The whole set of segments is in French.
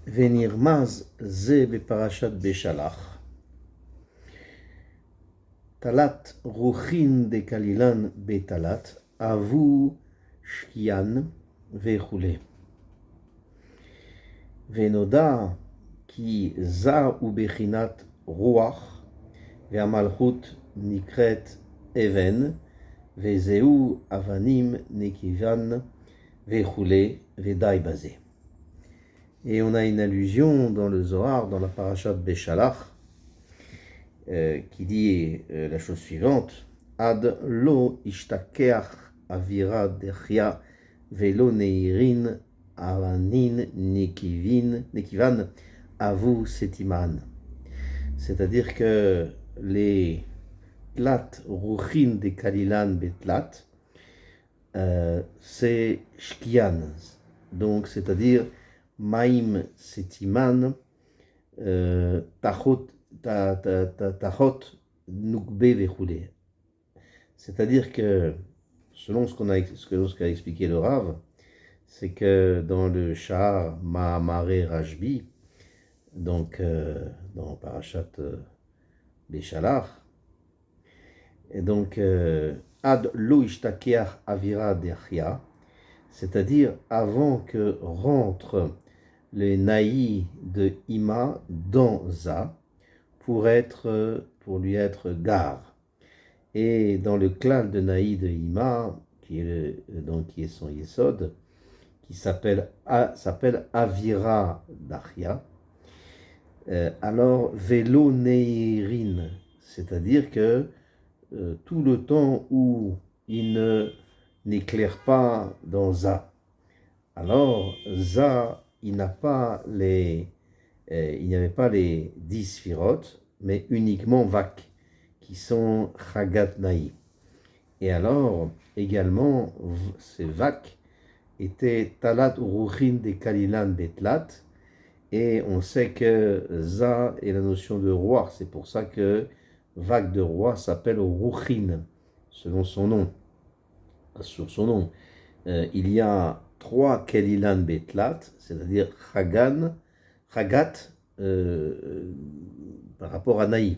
ונרמז זה בפרשת בשלח. תלת רוחין דקלילן בתלת, אבו שקיין וכולי. ונודע כי זה הוא בחינת רוח, והמלכות נקראת אבן, וזהו אבנים נקבן וכולי, ודי בזה. Et on a une allusion dans le Zohar, dans la parashat Beshalach, qui dit la chose suivante: Ad lo ishtakeach avira dechia velo neirin avanin nekivan avu setiman. C'est-à-dire que les tlat ruchin de kalilan betlat, c'est shkian, donc c'est-à-dire Maïm Setiman Tachot Nukbe Vechoulé. C'est-à-dire que, selon ce qu'a expliqué le Rav, c'est que dans le Shahar Mahamare Rajbi, donc dans Parashat Beshalach, et donc Ad Lo Ishtakeach Avira Dechia, c'est-à-dire avant que rentre le naï de Ima dans Za pour lui être gare. Et dans le clan de naï de Ima, qui est son yesod, qui s'appelle Avira Dachia, alors Velo Neirin, c'est-à-dire que tout le temps où il n'éclaire pas dans Za, alors Za, il n'y avait pas les 10 sphirotes, mais uniquement Vak, qui sont Chagat Naï. Et alors, également, ces Vak étaient Talat Uruchin de Kalilan Betlat, et on sait que Za est la notion de roi, c'est pour ça que Vak de roi s'appelle Uruchin, selon son nom. Sur son nom, il y a 3 Kelilan Betlat, c'est-à-dire Chagat par rapport à Naï.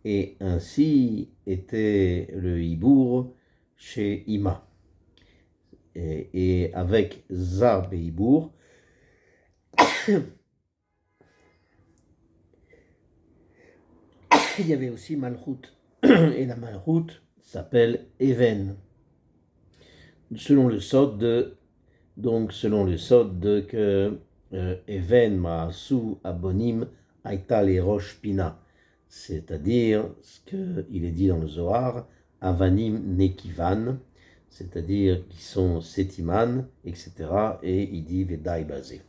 Et ainsi était le Hibour chez Ima. Et avec Zar et Hibour, il y avait aussi Malchut. Et la Malchut s'appelle Even. Selon le sod de que Even Maasu Abonim Aïta les Rosh Pina, c'est-à-dire ce qu'il est dit dans le Zohar, Avanim Nekivan, c'est-à-dire qui sont Setiman, etc. Et il dit Vedai Bazé.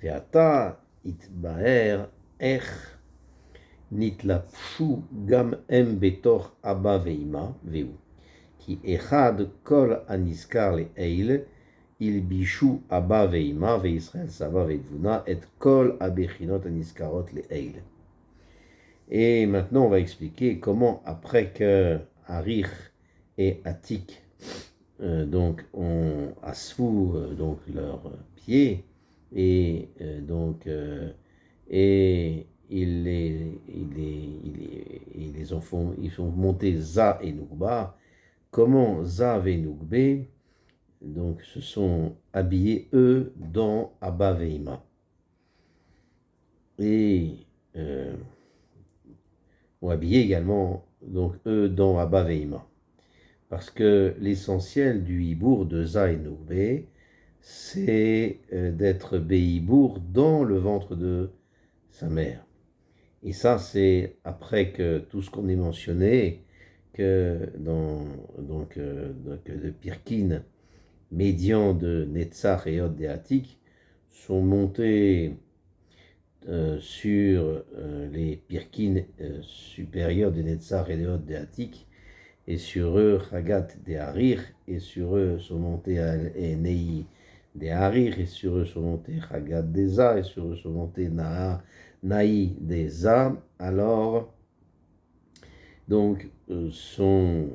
Veata Itbaer Ech Nitlapshu Gam Em Betor Abba Veima Veu. Qui echad kol aniskar le eil, il bishu abba veima ve Israël sava vedvuna et kol abechinot aniskarot le eil. Et maintenant on va expliquer comment, après que Arich et Atik donc ont asfou donc leurs pieds et ils font monter Za et Nukba. Comment Zav et Nukbe donc se sont habillés eux dans Abba Veima et ont habillé également donc eux dans Abba Veima, parce que l'essentiel du hibour de Za et Nukbe, c'est d'être Behibour dans le ventre de sa mère. Et ça, c'est après que tout ce qu'on a mentionné, que de Pirkin, médian de Netzach et Hod de Atik, sont montés sur les Pirkin supérieurs de Netzach et de Hod de Atik, et sur eux Chagat de Harir, et sur eux sont montés Nei de Harir, et sur eux sont montés Chagat de Za, et sur eux sont montés Naï de Za. Alors donc se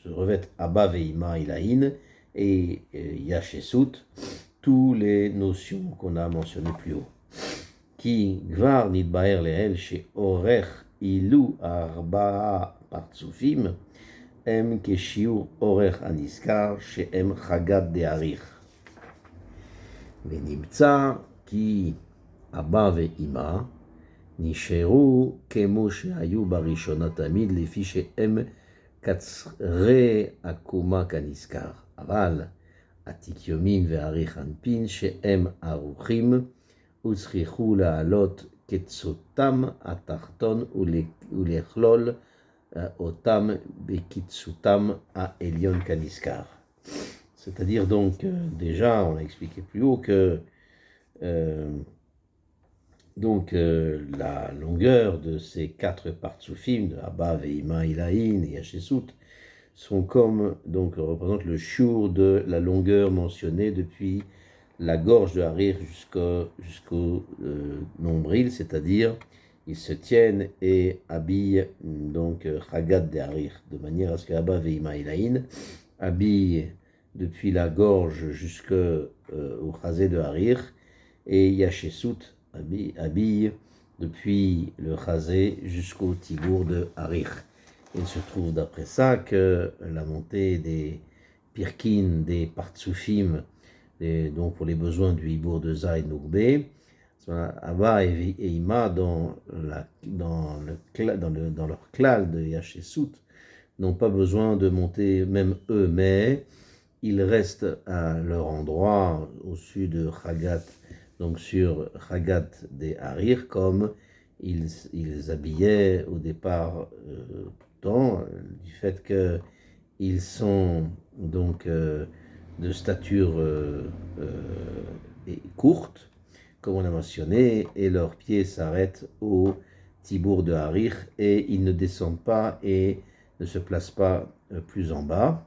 revêtent Abba Veima Ilaïn et Yachesut, toutes les notions qu'on a mentionnées plus haut. Qui gvar nidbaer leel chez orech ilu arba'a partsufim em keshiur orech aniskar chez em chagat de arich. ונמצא כי אבא ואמא נשארו כמו שהיו בראשונה תמיד, לפי שהם קצרי הקומה כנזכר. אבל עתיק יומין ואריך אנפין שהם ערוכים וצריכו לעלות קצותם התחתון ולכלול אותם בקצותם העליון כנזכר. C'est-à-dire donc, déjà, on a expliqué plus haut que la longueur de ces 4 partsufim, de Abba, Veima, Ilaïn et Yachesut, sont comme, donc, représentent le shur de la longueur mentionnée depuis la gorge de Harir jusqu'au nombril, c'est-à-dire, ils se tiennent et habillent, donc, Chagat de Harir, de manière à ce que Abba, Veima, Ilaïn habillent depuis la gorge jusqu'au chazé de Harir, et Yachesut habille depuis le chazé jusqu'au tibour de Harir. Il se trouve d'après ça que la montée des pirkin, des partsufim, donc pour les besoins du hibour de Zaï Nougbe, Abba et Ima dans leur klal de Yachesut n'ont pas besoin de monter même eux, mais ils restent à leur endroit au sud de Chagat, donc sur Chagat des Harir, comme ils habillaient au départ du fait qu'ils sont donc de stature courte, comme on a mentionné, et leurs pieds s'arrêtent au tibour de Harir, et ils ne descendent pas et ne se placent pas plus en bas.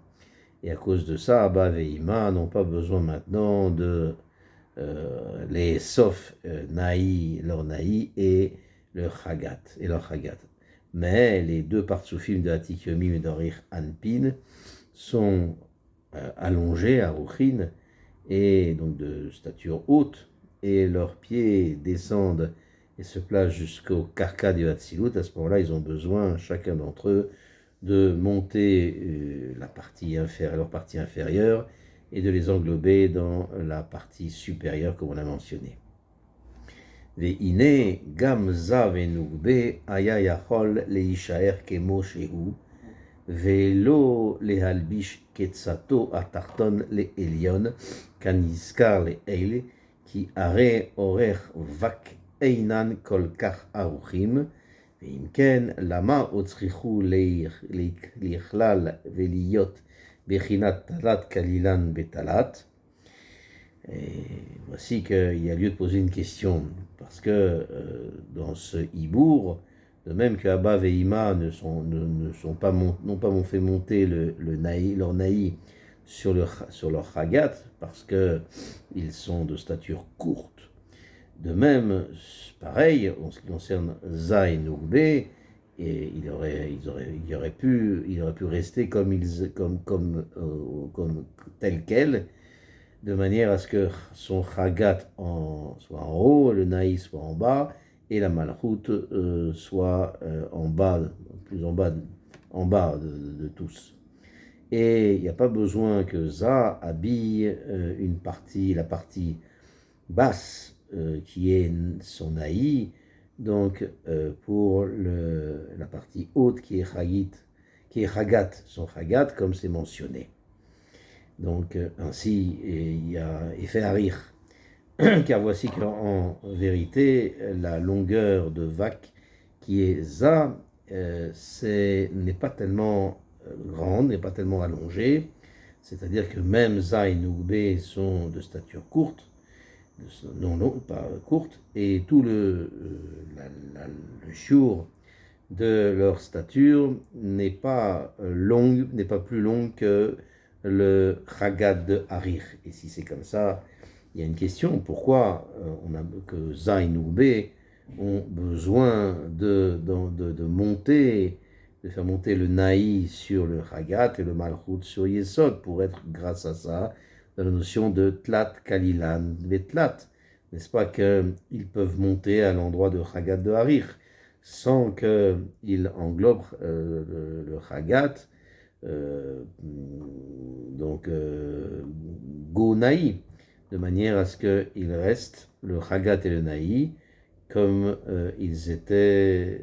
Et à cause de ça, Abba et Ima n'ont pas besoin maintenant de les sauf leur naï et leur chagat. Mais les 2 partsufim de Atik Yomim et d'Orich Anpin sont allongés à Ruchin et donc de stature haute, et leurs pieds descendent et se placent jusqu'au karka du Hatzilut. À ce moment-là, ils ont besoin, chacun d'entre eux, de monter leur partie inférieure et de les englober dans la partie supérieure, comme on a mentionné. והנה גם זה ונוגבה היה יכול להישאר כמו שהוא, ולא להלביש קצתו התחתון לעליון, כנזכר לאלה, כי הרי אורך וק אינן כל כך ערוכים, ואם כן, למה עוד צריכו לכלל ולהיות בחינת תלת כלילן בתלת? Voici qu'il y a lieu de poser une question, parce que dans ce hibour, de même que Abba et Ima n'ont pas fait monter leur naï sur leur chagat, parce qu'ils sont de stature courte. De même, pareil, en ce qui concerne Za et Nougbe, et il aurait pu rester comme tel quel, de manière à ce que son chagat soit en haut, le naï soit en bas, et la malchoute soit plus en bas de tous. Et il n'y a pas besoin que Za habille la partie basse, qui est son naï, donc pour la partie haute qui est chagat, son chagat, comme c'est mentionné. Donc ainsi il y a effet harir, car voici qu'en vérité la longueur de Vak qui est Za n'est pas tellement grande, n'est pas tellement allongée, c'est-à-dire que même Za et Nougbe sont de stature courte, pas courte, et tout le shur de leur stature n'est pas plus long que le chagat de Harir. Et si c'est comme ça, il y a une question: pourquoi que Za et Nougbe ont besoin de faire monter le naï sur le chagat et le malchut sur Yesod, pour être, grâce à ça, dans la notion de tlat kalilan vetlat. N'est-ce pas qu'ils peuvent monter à l'endroit de Chagat de Harir sans qu'il englobe le Chagat, Go Naï, de manière à ce qu'il reste le Chagat et le Naï comme ils étaient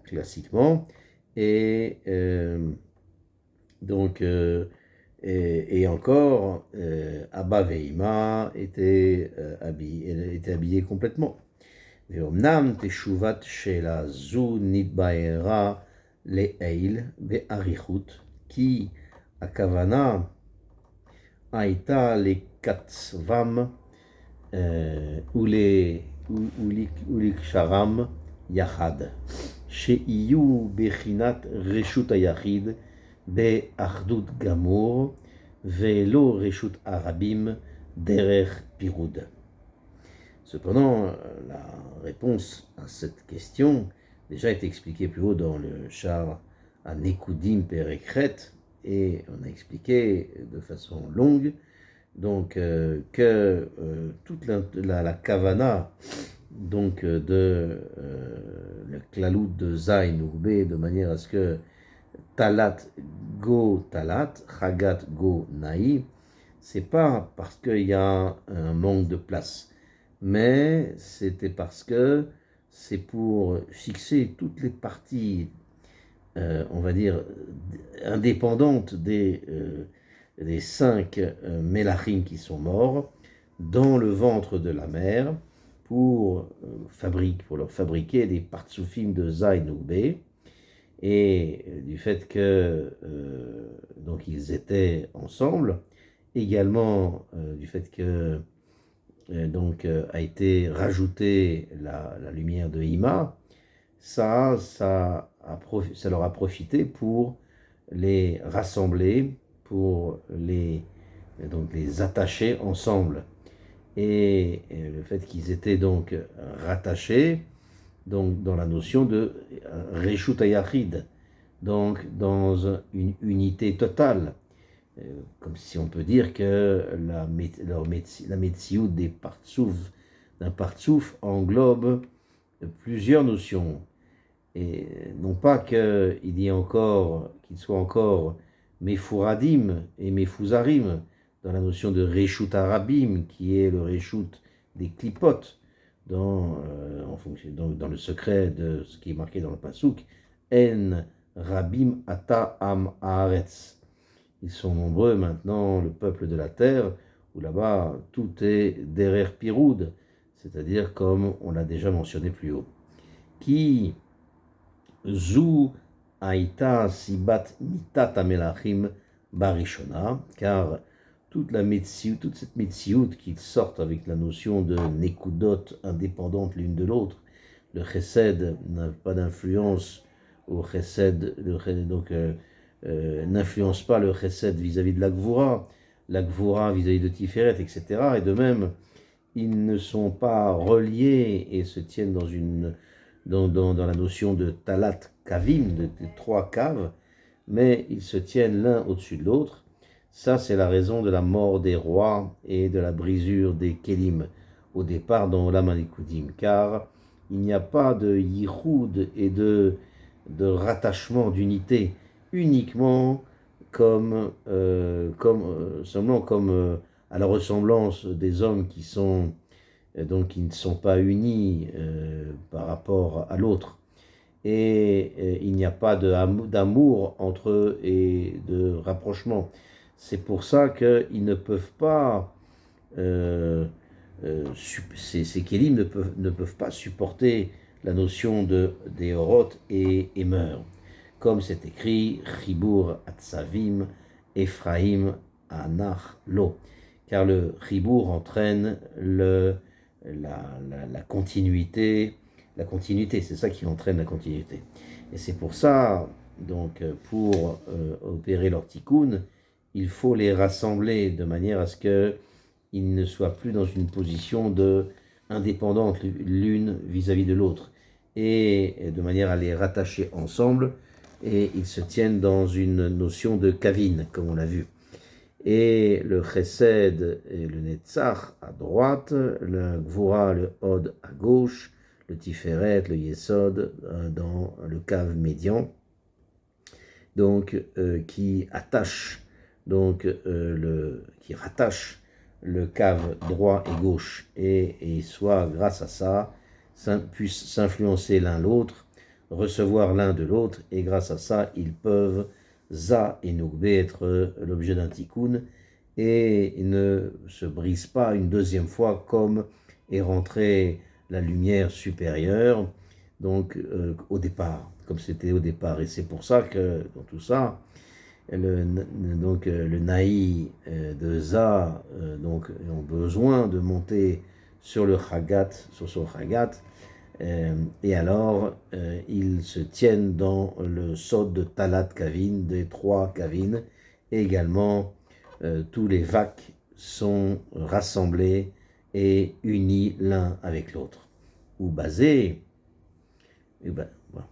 classiquement, et encore, Abba Veima était habillé complètement. ואומנם תשובת שאלה זו נתבהרה לעיל באריכות, כי הכוונה הייתה לקצבם ולקשרם יחד, שיהיו בחינת רשות היחיד באחדות גמור, ולא רשות הרבים דרך פירוד. Cependant, la réponse à cette question déjà été expliquée plus haut dans le char à Nekudim Perekret, et on a expliqué de façon longue donc que toute la kavana donc de le klalout de Zayn ou B, de manière à ce que talat go talat, chagat go naï, c'est pas parce qu'il y a un manque de place, mais c'était parce que c'est pour fixer toutes les parties, on va dire, indépendantes des 5 Mélachim qui sont morts dans le ventre de la mère pour leur fabriquer des partsoufim de Zayn ou B, et du fait que donc ils étaient ensemble, également du fait que a été rajouté la lumière de Ima, ça leur a profité pour les rassembler, pour les attacher ensemble. Et le fait qu'ils étaient donc rattachés, donc dans la notion de Reshut Hayachid, donc dans une unité totale, comme si on peut dire que la Metsiout d'un partsouf englobe plusieurs notions, et non pas qu'il soit encore Mefouradim et Mefouzarim dans la notion de Reshut Arabim, qui est le Reshut des Klipot, dans le secret de ce qui est marqué dans le Pasuk, En Rabim Ata Am Haaretz. Ils sont nombreux maintenant, le peuple de la terre, où là-bas tout est derer piroud, c'est-à-dire comme on l'a déjà mentionné plus haut. Qui zu aïta sibat mitat amelachim barishona, car toute cette metsiout qui sortent avec la notion de nekudot indépendantes l'une de l'autre, le chesed n'a pas d'influence au chesed, n'influence pas le chesed vis-à-vis de la gvura vis-à-vis de Tiferet, etc. Et de même, ils ne sont pas reliés et se tiennent dans la notion de talat kavim, de 3 caves, mais ils se tiennent l'un au-dessus de l'autre. Ça, c'est la raison de la mort des rois et de la brisure des kelim au départ dans Olam HaLikudim, car il n'y a pas de yichud et de rattachement, d'unité, uniquement seulement comme à la ressemblance des hommes qui ne sont pas unis par rapport à l'autre, et il n'y a pas d'amour entre eux et de rapprochement. C'est pour ça qu'ils ne peuvent pas ces kélim ne peuvent pas supporter la notion des orot et meurent. Comme c'est écrit, Chibur Atzavim, Ephraim Anach Lo. Car le Chibur entraîne la continuité. La continuité, c'est ça qui entraîne la continuité. Et c'est pour ça, donc, pour opérer leur tikkun, il faut les rassembler de manière à ce qu'ils ne soient plus dans une position indépendante l'une vis-à-vis de l'autre, et de manière à les rattacher ensemble, et ils se tiennent dans une notion de kavin, comme on l'a vu. et le Chesed et le Netzach à droite, le Gvura, le Hod à gauche, le Tiferet, le Yesod dans le cave médian, donc qui attache, qui rattache le cave droit et gauche, et soit grâce à ça, puissent s'influencer l'un l'autre, recevoir l'un de l'autre, et grâce à ça, ils peuvent Za et Nukbe être l'objet d'un tikkun, et ne se brise pas une deuxième fois comme est rentrée la lumière supérieure, donc au départ, comme c'était au départ. Et c'est pour ça que dans tout ça, le naï de Za ont besoin de monter sur le Chagat, sur son Chagat, et alors ils se tiennent dans le sod de Talat Kavin, des 3 Kavin, et également tous les Vak sont rassemblés et unis l'un avec l'autre. Ou basés, et ben, voilà.